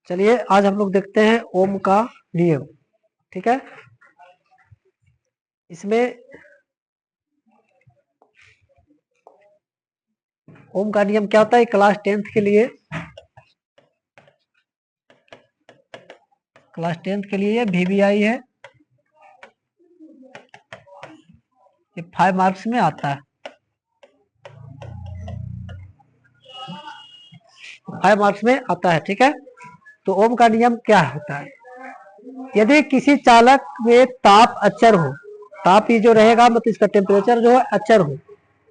चलिए आज हम लोग देखते हैं ओम का नियम। ठीक है, इसमें ओम का नियम क्या होता है? क्लास 10th के लिए, क्लास 10th के लिए ये VBI है, ये 5 मार्क्स में आता है, 5 मार्क्स में आता है। ठीक है, तो ओम का नियम क्या होता है? यदि किसी चालक में ताप अचर हो, ताप ये जो रहेगा मतलब इसका टेम्परेचर जो है अचर हो,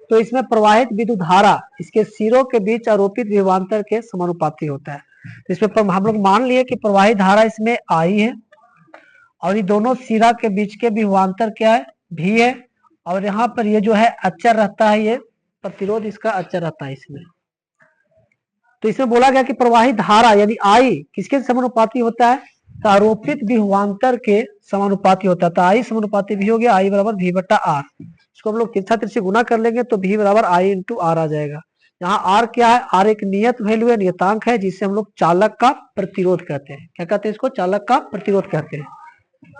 तो इसमें प्रवाहित विद्युत धारा इसके सिरों के बीच आरोपित विभवांतर के समानुपाती होता है। तो इसमें हम लोग मान लिए कि प्रवाहित धारा इसमें आई है और ये दोनों सिरा के बीच के विभवांतर क्या है? भी है, और यहाँ पर ये जो है अचर रहता है, ये प्रतिरोध इसका अचर रहता है इसमें। तो इसमें बोला गया कि प्रवाहित धारा यदि आई किसके समानुपाती होता है? तो आरोपित विभवांतर के समानुपाती होता है। तो आई समानुपाती भी हो गया, आई बराबर V बटा आर। इसको हम लोग तिरछा तिरछी गुना कर लेंगे तो V बराबर I इंटू आर आ जाएगा। यहाँ आर क्या है? आर एक नियत वैल्यू है, नियतांक है, जिसे हम लोग चालक का प्रतिरोध कहते हैं। क्या कहते हैं इसको? चालक का प्रतिरोध कहते हैं।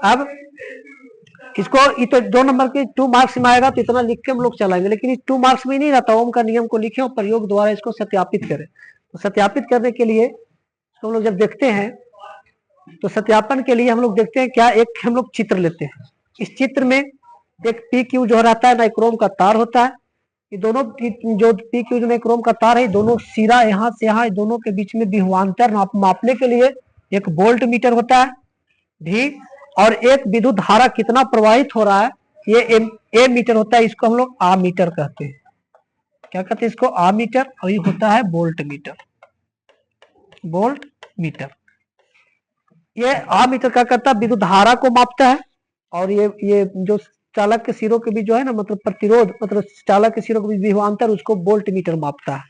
अब इसको ये तो 2 नंबर के 2 मार्क्स में आएगा तो इतना लिख के हम लोग चलाएंगे, लेकिन 2 मार्क्स में ही नहीं रहता। ओम का नियम को लिखे और प्रयोग द्वारा इसको सत्यापित करें। तो सत्यापित करने के लिए तो हम लोग जब देखते हैं तो सत्यापन के लिए हम लोग देखते हैं क्या, एक हम लोग चित्र लेते हैं। इस चित्र में एक PQ जो रहता है नाइक्रोम का तार होता है। ये दोनों जो PQ जो नाइक्रोम का तार है, दोनों सिरा यहाँ से यहाँ, दोनों के बीच में विभवांतर मापने के लिए एक वोल्ट मीटर होता है भी, और एक विद्युत धारा कितना प्रवाहित हो रहा है ये ए मीटर होता है। इसको हम लोग आ मीटर कहते हैं। क्या कहते हैं इसको? आ मीटर। और ये होता है वोल्ट मीटर, वोल्ट मीटर। ये आ मीटर क्या करता है? विद्युत धारा को मापता है, और ये जो चालक के सिरों के बीच जो है ना, मतलब प्रतिरोध, मतलब चालक के सिरों के बीच विभवांतर, उसको वोल्ट मीटर मापता है।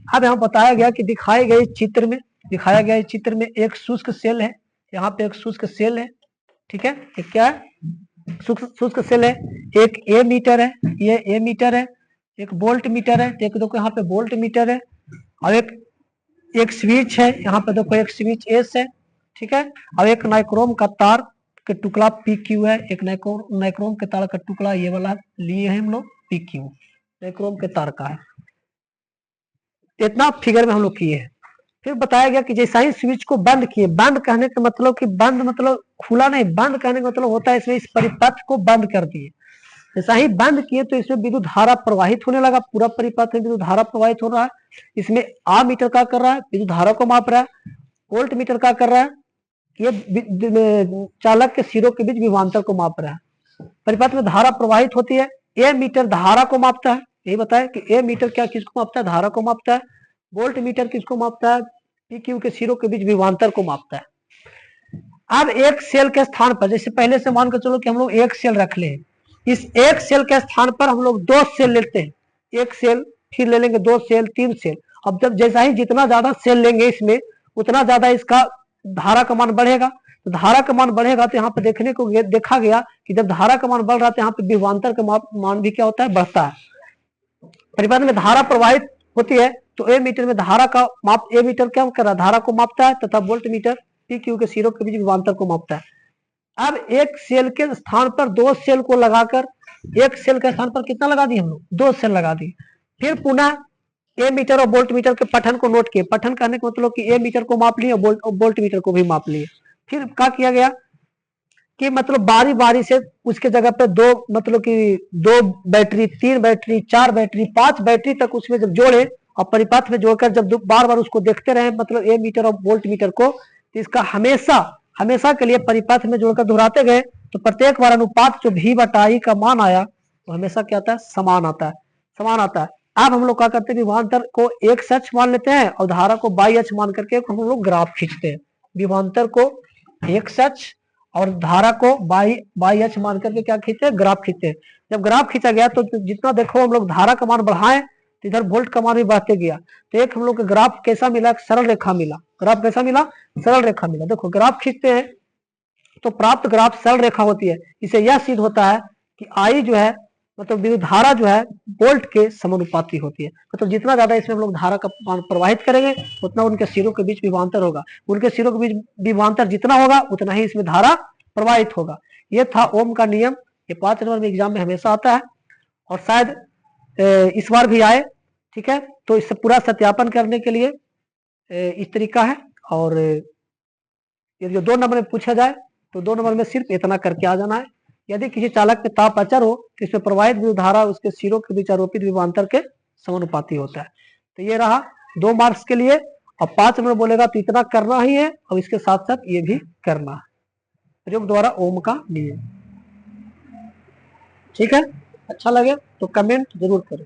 अब यहाँ बताया गया कि दिखाए गए चित्र में, दिखाया गया इस चित्र में एक शुष्क सेल है। यहाँ पे एक शुष्क सेल है। ठीक है, एक क्या है? शुष्क सेल है। एक ए मीटर है, ये ए मीटर है, एक वोल्ट मीटर है, देखो यहाँ पे वोल्ट मीटर है, और एक स्विच है, यहाँ पे देखो एक स्विच एस है। ठीक है, और एक नाइक्रोम का तार के टुकड़ा PQ है, एक नाइक्रोम के तार का टुकड़ा ये वाला लिए हैं हम लोग PQ, नाइक्रोम के तार का है। इतना फिगर में हम लोग किए हैं। फिर बताया गया कि जैसा ही स्विच को बंद किए, बंद कहने का मतलब कि बंद मतलब खुला नहीं, बंद कहने का मतलब होता है इसमें इस परिपथ को बंद कर दिए। जैसा ही बंद किए तो इसमें विद्युत धारा प्रवाहित होने लगा, पूरा परिपथ में विद्युत धारा प्रवाहित हो रहा है। इसमें आ मीटर क्या कर रहा है? विद्युत धारा को माप रहा है। वोल्ट मीटर क्या कर रहा है? ये चालक के सिरों के बीच विभवांतर को माप रहा है। परिपथ में धारा प्रवाहित होती है। ए मीटर धारा को मापता है। यही बताया कि ए मीटर क्या किसको मापता है? धारा को मापता है। वोल्ट मीटर किसको मापता है? PQ के सिरों के बीच विभवांतर को मापता है। अब एक सेल के स्थान पर, जैसे पहले से मान कर चलो कि हम लोग एक सेल रख ले, इस एक सेल के स्थान पर हम लोग 2 सेल लेते हैं। एक सेल, फिर ले लेंगे 2 सेल, 3 सेल। अब जब जैसा ही जितना ज्यादा सेल लेंगे इसमें, उतना ज्यादा इसका धारा का मान बढ़ेगा। तो धारा का मान बढ़ेगा तो यहाँ पे देखने को देखा गया कि जब धारा का मान बढ़ रहा है तो यहाँ पे विभवांतर का मान भी क्या होता है? बढ़ता है। परिपथ में धारा प्रवाहित होती है तो ए मीटर में धारा का माप, ए मीटर क्या कर रहा है? धारा को मापता है, तथा वोल्ट मीटर PQ के सिरों के बीच विभवांतर को मापता है। अब एक सेल के स्थान पर 2 सेल को लगाकर, एक सेल के स्थान पर कितना लगा दिए हम लोग? 2 सेल लगा दिए। फिर पुनः ए मीटर और वोल्ट मीटर के पठन को नोट किए। पठन करने का मतलब कि ए मीटर को माप लिए और वोल्ट मीटर को भी माप लिए। फिर क्या किया गया कि मतलब बारी बारी से उसके जगह पे 2 मतलब कि 2 बैटरी, 3 बैटरी, 4 बैटरी, 5 बैटरी तक उसमें जब जोड़े और परिपथ में जोड़कर जब बार बार उसको देखते रहे, मतलब ए मीटर और वोल्ट मीटर को, तो इसका हमेशा के लिए परिपथ में जोड़कर दोहराते गए तो प्रत्येक बार अनुपात जो V बटा I का मान आया तो हमेशा क्या आता है? समान आता है, समान आता है। अब हम लोग क्या करते हैं? विभवांतर को x अक्ष मान लेते हैं और धारा को y अक्ष मान करके हम लोग ग्राफ खींचते हैं। विभवांतर को x अक्ष और धारा को y अक्ष मान करके क्या खींचते हैं? ग्राफ खींचते हैं। जब ग्राफ खींचा गया तो जितना देखो हम लोग धारा का मान बढ़ाएं तो इधर वोल्ट का मान भी बढ़ते गया। तो एक हम लोग का ग्राफ कैसा मिला? सरल रेखा मिला। ग्राफ कैसा मिला? सरल रेखा मिला। देखो ग्राफ खींचते हैं तो प्राप्त ग्राफ सरल रेखा होती है। इसे यह सिद्ध होता है कि I जो है मतलब विद्युत धारा जो है वोल्ट के समानुपाती होती है। मतलब जितना ज्यादा इसमें हम लोग धारा का प्रवाहित करेंगे उतना उनके सिरों के बीच विभवांतर होगा, उनके सिरों के बीच विभवांतर जितना होगा उतना ही इसमें धारा प्रवाहित होगा। ये था ओम का नियम। ये 5 नंबर में एग्जाम में हमेशा आता है और शायद इस बार भी आए। ठीक है, तो इससे पूरा सत्यापन करने के लिए इस तरीका है। और ये जो 2 नंबर में पूछा जाए तो 2 नंबर में सिर्फ इतना करके आ जाना है। यदि किसी चालक में ताप अचर हो तो इसमें प्रवाहित विद्युत धारा उसके सिरों के बीच आरोपित विभवांतर के समानुपाती होता है। तो ये रहा 2 मार्क्स के लिए। और 5 नंबर बोलेगा तो इतना करना ही है और इसके साथ साथ ये भी करना है, प्रयोग द्वारा ओम का नियम। ठीक है, अच्छा लगे तो कमेंट जरूर करें।